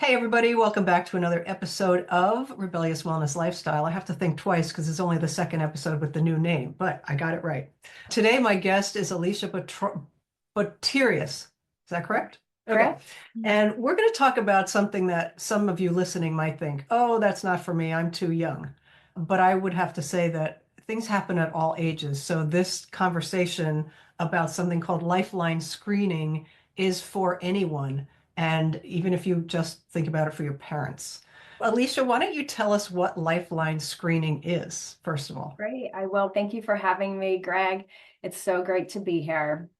Hey, everybody, welcome back to another episode of Rebellious Wellness Lifestyle. I have to think twice because it's only the second episode with the new name, but I got it right. Today, my guest is Alicia Botyrious. Is that correct? Okay. Correct? And we're going to talk about something that some of you listening might think, oh, that's not for me. I'm too young. But I would have to say that things happen at all ages. So this conversation about something called Lifeline Screening is for anyone. And even if you just think about it for your parents. Alicia, why don't you tell us what Lifeline Screening is, first of all? Great. I will. Thank you for having me, Greg. It's so great to be here.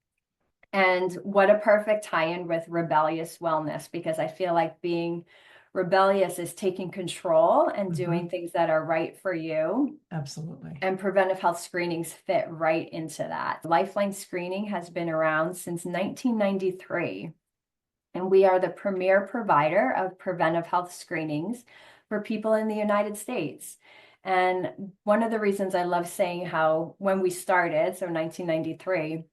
And what a perfect tie-in with rebellious wellness, because I feel like being rebellious is taking control and doing things that are right for you. Absolutely. And preventive health screenings fit right into that. Lifeline Screening has been around since 1993. And we are the premier provider of preventive health screenings for people in the United States. And one of the reasons I love saying how when we started, so 1993,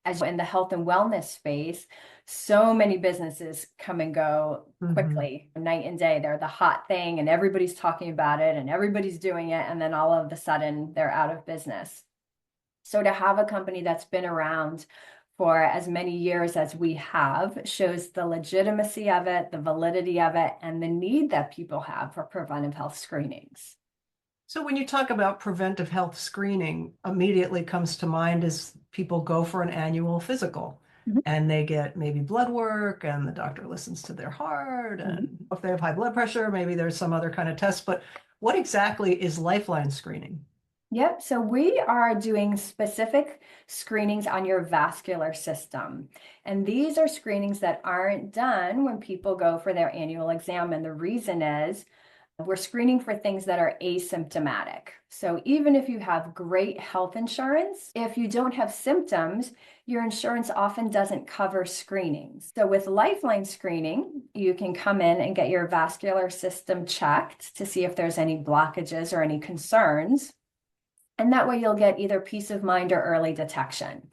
as in the health and wellness space, so many businesses come and go quickly, night and day. They're the hot thing and everybody's talking about it and everybody's doing it. And then all of a sudden they're out of business. So to have a company that's been around for as many years as we have shows the legitimacy of it, the validity of it, and the need that people have for preventive health screenings. So when you talk about preventive health screening, immediately comes to mind is people go for an annual physical Mhm. and they get maybe blood work and the doctor listens to their heart. Mhm. And if they have high blood pressure, maybe there's some other kind of test. But what exactly is Lifeline Screening? Yep. So we are doing specific screenings on your vascular system. And these are screenings that aren't done when people go for their annual exam. And the reason is we're screening for things that are asymptomatic. So even if you have great health insurance, if you don't have symptoms, your insurance often doesn't cover screenings. So with Lifeline Screening, you can come in and get your vascular system checked to see if there's any blockages or any concerns. And that way you'll get either peace of mind or early detection.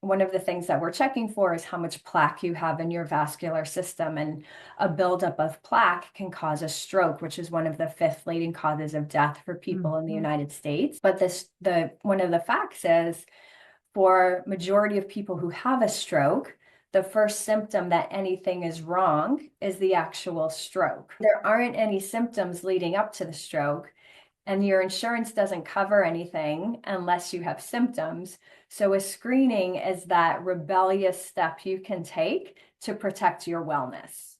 One of the things that we're checking for is how much plaque you have in your vascular system. And a buildup of plaque can cause a stroke, which is one of the fifth leading causes of death for people in the Mhm. United States. But one of the facts is for majority of people who have a stroke, the first symptom that anything is wrong is the actual stroke. There aren't any symptoms leading up to the stroke. And your insurance doesn't cover anything unless you have symptoms. So a screening is that rebellious step you can take to protect your wellness.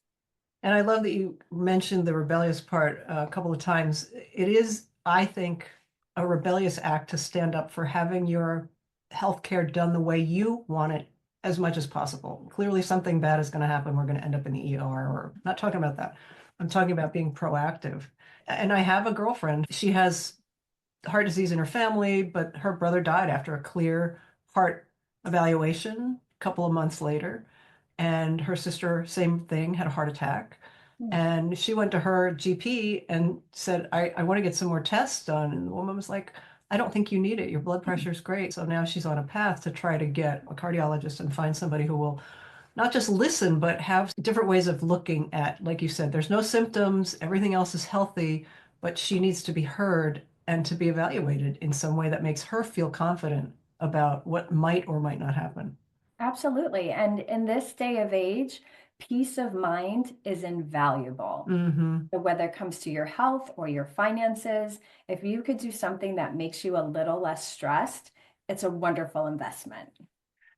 And I love that you mentioned the rebellious part a couple of times. It is, I think, a rebellious act to stand up for having your healthcare done the way you want it as much as possible. Clearly, something bad is going to happen. We're going to end up in the ER, or I'm not talking about that. I'm talking about being proactive. And I have a girlfriend. She has heart disease in her family, but her brother died after a clear heart evaluation a couple of months later. And her sister, same thing, had a heart attack. And she went to her GP and said, I want to get some more tests done. And the woman was like, I don't think you need it. Your blood pressure is great. So now she's on a path to try to get a cardiologist and find somebody who will not just listen, but have different ways of looking at, like you said, there's no symptoms, everything else is healthy, but she needs to be heard and to be evaluated in some way that makes her feel confident about what might or might not happen. Absolutely. And in this day of age, peace of mind is invaluable. Hmm. So whether it comes to your health or your finances, if you could do something that makes you a little less stressed, it's a wonderful investment.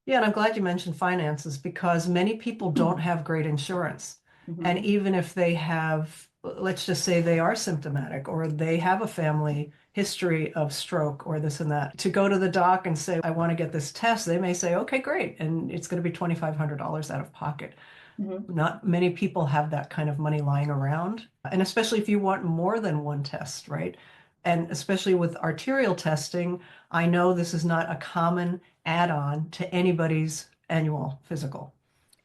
Yeah, and I'm glad you mentioned finances because many people don't have great insurance. And Mhm. even if they have, let's just say they are symptomatic or they have a family history of stroke or this and that, to go to the doc and say, I want to get this test, they may say, okay, great. And it's going to be $2,500 out of pocket. Mhm. Not many people have that kind of money lying around. And especially if you want more than one test, right? And especially with arterial testing, I know this is not a common add-on to anybody's annual physical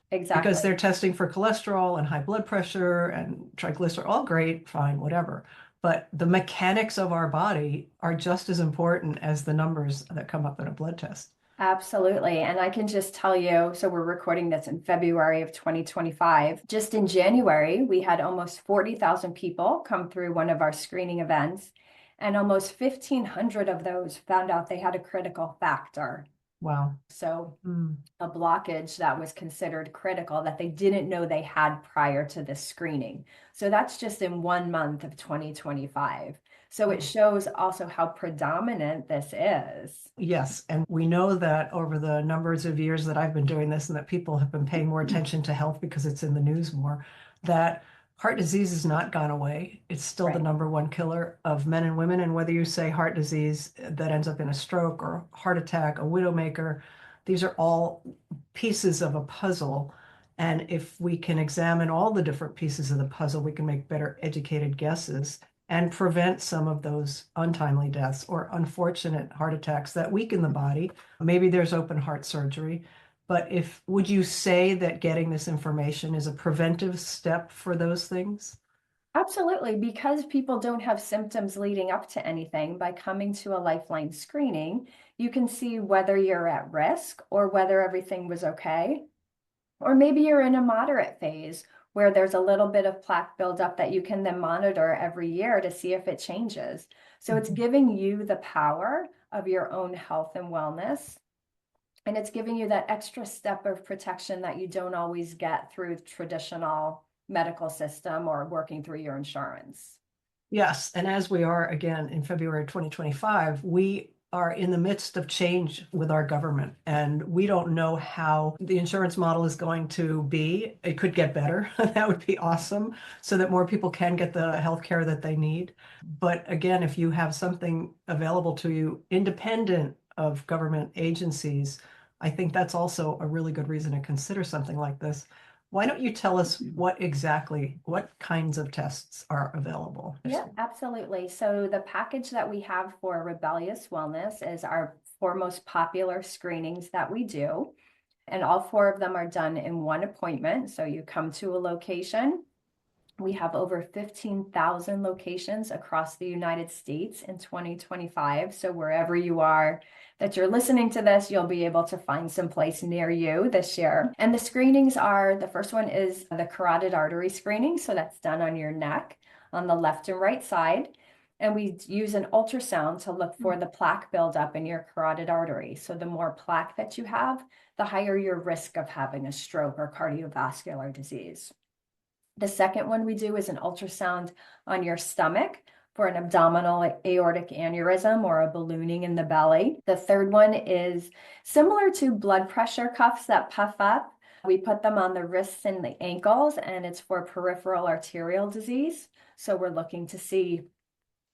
because they're Exactly. testing for cholesterol and high blood pressure and triglyceride, all great, fine, whatever. But the mechanics of our body are just as important as the numbers that come up in a blood test. Absolutely. And I can just tell you, so we're recording this in February of 2025. Just in January, we had almost 40,000 people come through one of our screening events, and almost 1,500 of those found out they had a critical factor. Wow. So Mm. a blockage that was considered critical that they didn't know they had prior to this screening. So that's just in 1 month of 2025. So it shows also how predominant this is. Yes, and we know that over the numbers of years that I've been doing this and that people have been paying more attention to health because it's in the news more, that heart disease has not gone away. It's still the Right. number one killer of men and women. And whether you say heart disease that ends up in a stroke or heart attack, a widowmaker, these are all pieces of a puzzle. And if we can examine all the different pieces of the puzzle, we can make better educated guesses and prevent some of those untimely deaths or unfortunate heart attacks that weaken the body. Maybe there's open heart surgery. But would you say that getting this information is a preventive step for those things? Absolutely, because people don't have symptoms leading up to anything, by coming to a Lifeline screening, you can see whether you're at risk or whether everything was okay. Or maybe you're in a moderate phase where there's a little bit of plaque buildup that you can then monitor every year to see if it changes. So it's giving you the power of your own health and wellness. And it's giving you that extra step of protection that you don't always get through traditional medical system or working through your insurance. Yes, and as we are again in February 2025, we are in the midst of change with our government, and we don't know how the insurance model is going to be. It could get better. That would be awesome, so that more people can get the health care that they need. But again, if you have something available to you independent of government agencies, I think that's also a really good reason to consider something like this. Why don't you tell us what kinds of tests are available? Yeah, absolutely. So the package that we have for Rebellious Wellness is our four most popular screenings that we do. And all four of them are done in one appointment. So you come to a location. We have over 15,000 locations across the United States in 2025. So wherever you are that you're listening to this, you'll be able to find some place near you this year. And the screenings are, the first one is the carotid artery screening. So that's done on your neck on the left and right side. And we use an ultrasound to look for the plaque buildup in your carotid artery. So the more plaque that you have, the higher your risk of having a stroke or cardiovascular disease. The second one we do is an ultrasound on your stomach for an abdominal aortic aneurysm or a ballooning in the belly. The third one is similar to blood pressure cuffs that puff up. We put them on the wrists and the ankles, and it's for peripheral arterial disease. So we're looking to see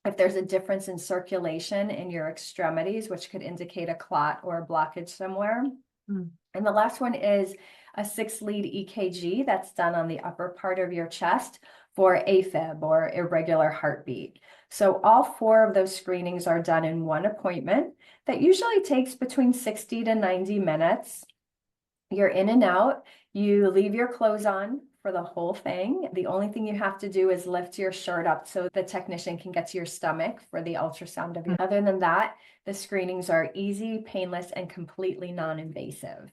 if there's a difference in circulation in your extremities, which could indicate a clot or a blockage somewhere. Hmm. And the last one is a 6-lead EKG that's done on the upper part of your chest for AFib or irregular heartbeat. So all four of those screenings are done in one appointment that usually takes between 60 to 90 minutes. You're in and out. You leave your clothes on for the whole thing. The only thing you have to do is lift your shirt up so the technician can get to your stomach for the ultrasound of you. Other than that, the screenings are easy, painless, and completely non-invasive.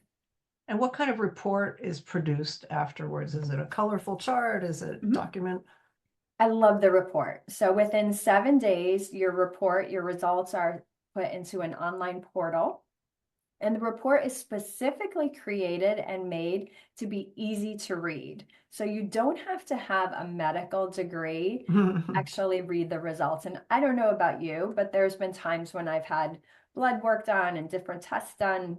And what kind of report is produced afterwards? Is it a colorful chart? Is it document? I love the report. So within 7 days, your results are put into an online portal. And the report is specifically created and made to be easy to read. So you don't have to have a medical degree to actually read the results. And I don't know about you, but there's been times when I've had blood work done and different tests done,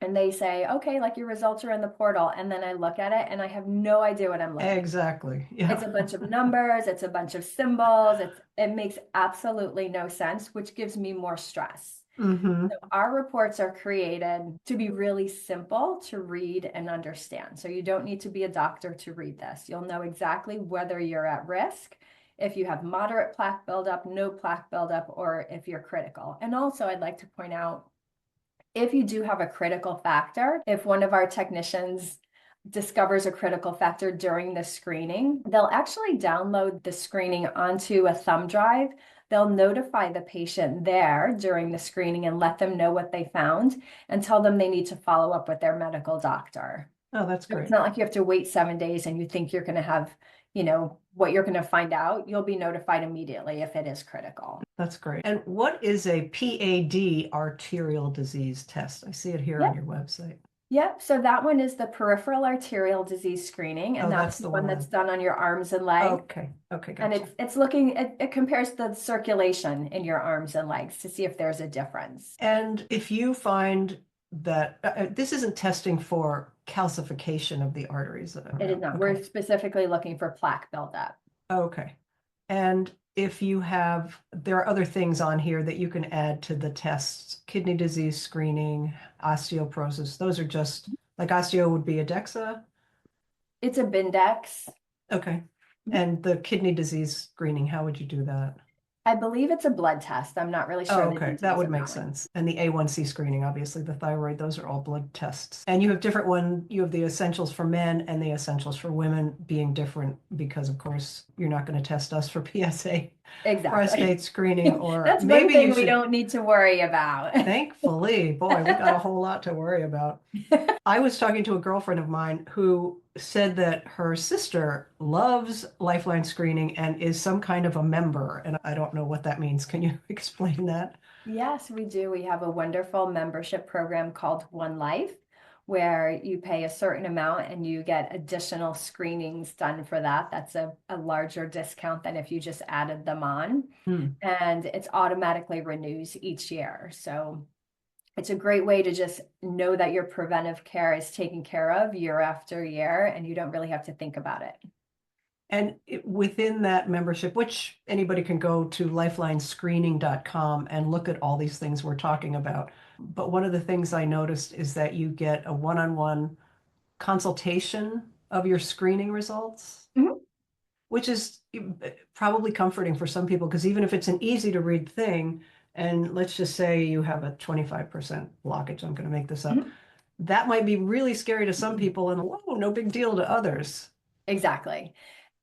and they say, okay, like your results are in the portal. And then I look at it and I have no idea what I'm looking at. Exactly. It's a bunch of numbers, it's a bunch of symbols, it makes absolutely no sense, which gives me more stress. So our reports are created to be really simple to read and understand. So you don't need to be a doctor to read this. You'll know exactly whether you're at risk, if you have moderate plaque buildup, no plaque buildup, or if you're critical. And also, I'd like to point out, if you do have a critical factor, if one of our technicians discovers a critical factor during the screening, they'll actually download the screening onto a thumb drive they'll notify the patient there during the screening and let them know what they found and tell them they need to follow up with their medical doctor. Oh, that's So it's great. not like you have to wait 7 days and you think you're going to have, what you're going to find out. You'll be notified immediately if it is critical. That's great. And what is a PAD arterial disease test? I see it here on Yep. your website. Yep. So that one is the peripheral arterial disease screening, and Oh, that's that's the the one one. that's done on your arms and legs. Okay. Okay, And gotcha. it compares the circulation in your arms and legs to see if there's a difference. And if you find that this isn't testing for calcification of the arteries. It is not. Okay. We're specifically looking for plaque buildup. Okay. And if you have, there are other things on here that you can add to the tests, kidney disease screening, osteoporosis. Those are just like osteo would be a DEXA. It's a Bindex. Okay. And the kidney disease screening, how would you do that? I believe it's a blood test. I'm not really sure Oh, the okay. details That would of make that one. sense. And the A1C screening, obviously, the thyroid, those are all blood tests. And you have different one, you have the essentials for men and the essentials for women being different because, of course, you're not going to test us for PSA Exactly. prostate screening, or That's one maybe thing you we should. don't need to worry about. Thankfully, boy, we got a whole lot to worry about. I was talking to a girlfriend of mine who said that her sister loves Lifeline Screening and is some kind of a member, and I don't know what that means. Can you explain that? Yes, we do. We have a wonderful membership program called One Life, where you pay a certain amount and you get additional screenings done for that. That's a larger discount than if you just added them on. And it's automatically renews each year. So it's a great way to just know that your preventive care is taken care of year after year, and you don't really have to think about it. And within that membership, which anybody can go to lifelinescreening.com and look at all these things we're talking about. But one of the things I noticed is that you get a one-on-one consultation of your screening results, Mhm. which is probably comforting for some people because even if it's an easy to read thing, and let's just say you have a 25% blockage, I'm going to make this up, Mhm. that might be really scary to some people and whoa, no big deal to others. Exactly.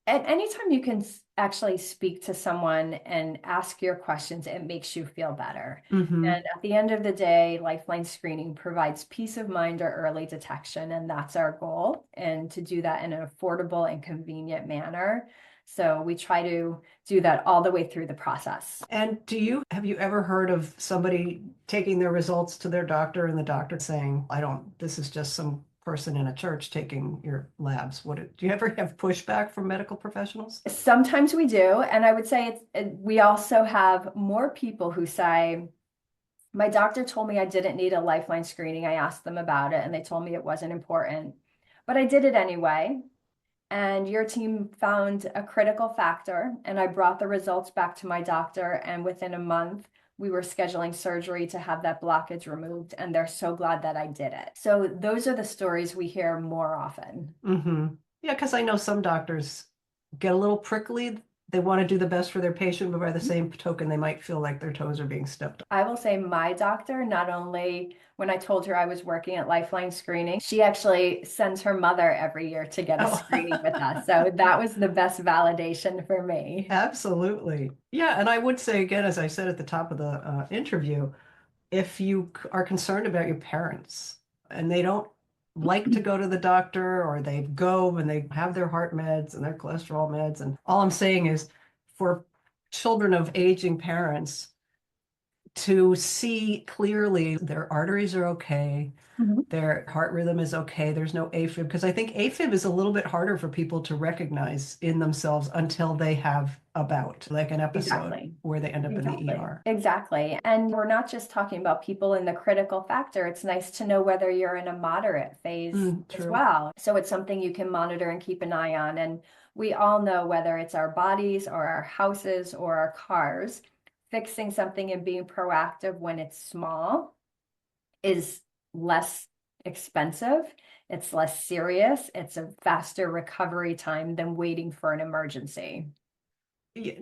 And anytime you can actually speak to someone and ask your questions, it makes you feel better. Mm-hmm. And at the end of the day, Lifeline Screening provides peace of mind or early detection, and that's our goal. And to do that in an affordable and convenient manner. So we try to do that all the way through the process. And have you ever heard of somebody taking their results to their doctor and the doctor saying, this is just some person in a church taking your labs? Do you ever have pushback from medical professionals? Sometimes we do. And I would say we also have more people who say, my doctor told me I didn't need a Lifeline screening. I asked them about it and they told me it wasn't important, but I did it anyway. And your team found a critical factor, and I brought the results back to my doctor. And within a month, we were scheduling surgery to have that blockage removed. And they're so glad that I did it. So those are the stories we hear more often. Mm-hmm. Yeah, because I know some doctors get a little prickly. They want to do the best for their patient, but by the same token, they might feel like their toes are being stepped on. I will say my doctor, not only when I told her I was working at Lifeline Screening, she actually sends her mother every year to get a screening with us. So that was the best validation for me. Absolutely. Yeah, and I would say again, as I said at the top of the interview, if you are concerned about your parents and they don't like to go to the doctor, or they go and they have their heart meds and their cholesterol meds, and all I'm saying is for children of aging parents to see clearly their arteries are okay, Mhm. their heart rhythm is okay, there's no AFib, because I think AFib is a little bit harder for people to recognize in themselves until they have a bout, like an episode Exactly. where they end up in the Exactly. ER. Exactly. And we're not just talking about people in the critical factor. It's nice to know whether you're in a moderate phase as True. well. So it's something you can monitor and keep an eye on. And we all know whether it's our bodies or our houses or our cars, fixing something and being proactive when it's small is less expensive. It's less serious. It's a faster recovery time than waiting for an emergency.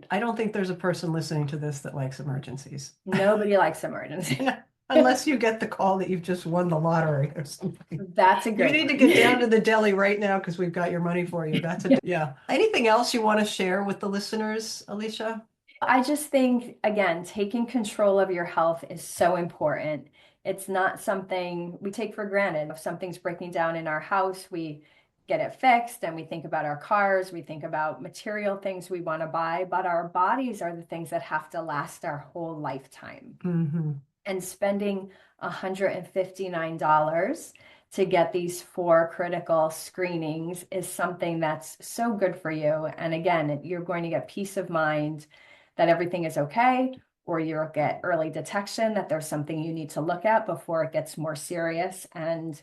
I don't think there's a person listening to this that likes emergencies. Nobody likes emergency. Unless you get the call that you've just won the lottery or something. That's a You great need to one. get down to the deli right now because we've got your money for you. Yeah. Anything else you want to share with the listeners, Alicia? I just think, again, taking control of your health is so important. It's not something we take for granted. If something's breaking down in our house, we get it fixed and we think about our cars, we think about material things we want to buy, but our bodies are the things that have to last our whole lifetime. Mhm. And spending $159 to get these 4 critical screenings is something that's so good for you. And again, you're going to get peace of mind that everything is okay, or you'll get early detection that there's something you need to look at before it gets more serious. And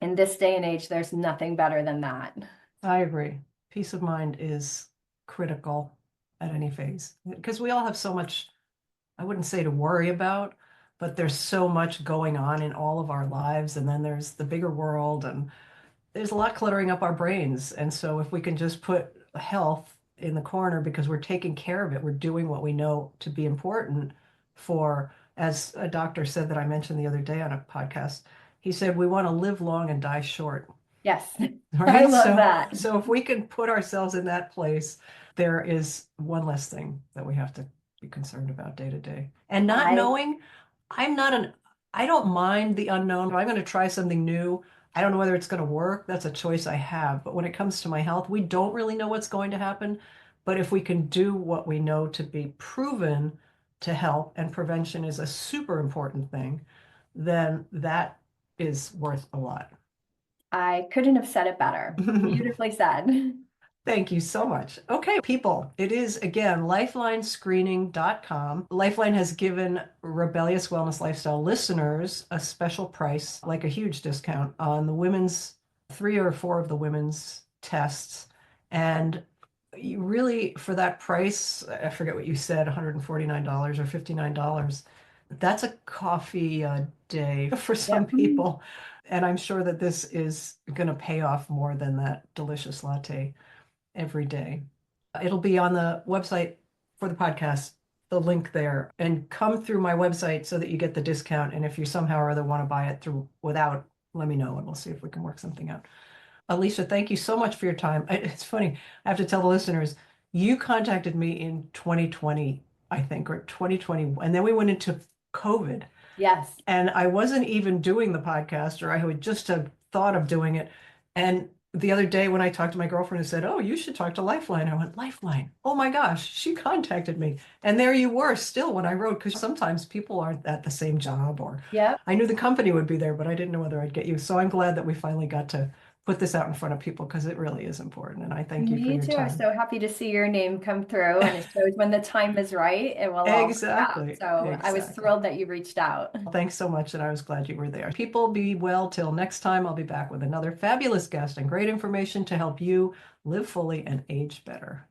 in this day and age, there's nothing better than that. I agree. Peace of mind is critical at any phase because we all have so much, I wouldn't say to worry about, but there's so much going on in all of our lives. And then there's the bigger world, and there's a lot cluttering up our brains. And so if we can just put health in the corner because we're taking care of it, we're doing what we know to be important for, as a doctor said that I mentioned the other day on a podcast, he said, we want to live long and die short. Yes, I Right? love So, that. so if we can put ourselves in that place, there is one less thing that we have to be concerned about day to day. And not I knowing, I'm not an, I don't mind the unknown. If I'm going to try something new, I don't know whether it's going to work. That's a choice I have. But when it comes to my health, we don't really know what's going to happen. But if we can do what we know to be proven to help, and prevention is a super important thing, then that is worth a lot. I couldn't have said it better. Beautifully said. Thank you so much. Okay, people, it is again lifelinescreening.com. Lifeline has given Rebellious Wellness Lifestyle listeners a special price, like a huge discount on the women's 3 or 4 of the women's tests. And you really, for that price, I forget what you said, $149 or $59. That's a coffee a day for some Yep. people. And I'm sure that this is going to pay off more than that delicious latte every day. It'll be on the website for the podcast, the link there, and come through my website so that you get the discount. And if you somehow or other want to buy it through without, let me know and we'll see if we can work something out. Alicia, thank you so much for your time. It's funny, I have to tell the listeners, you contacted me in 2020, I think, or 2020, and then we went into COVID. Yes. And I wasn't even doing the podcast, or I would just have thought of doing it. And the other day when I talked to my girlfriend who said, "Oh, you should talk to Lifeline," I went, "Lifeline? Oh my gosh, she contacted me." And there you were still when I wrote, because sometimes people aren't at the same job, or Yep. I knew the company would be there, but I didn't know whether I'd get you. So I'm glad that we finally got to put this out in front of people because it really is important. And I thank you for Me your too. I'm time. so happy to see your name come through, and it shows when the time is right, it will all work out. Exactly. So I was Exactly. thrilled that you reached out. Thanks so much, and I was glad you were there. People, be well till next time. I'll be back with another fabulous guest and great information to help you live fully and age better.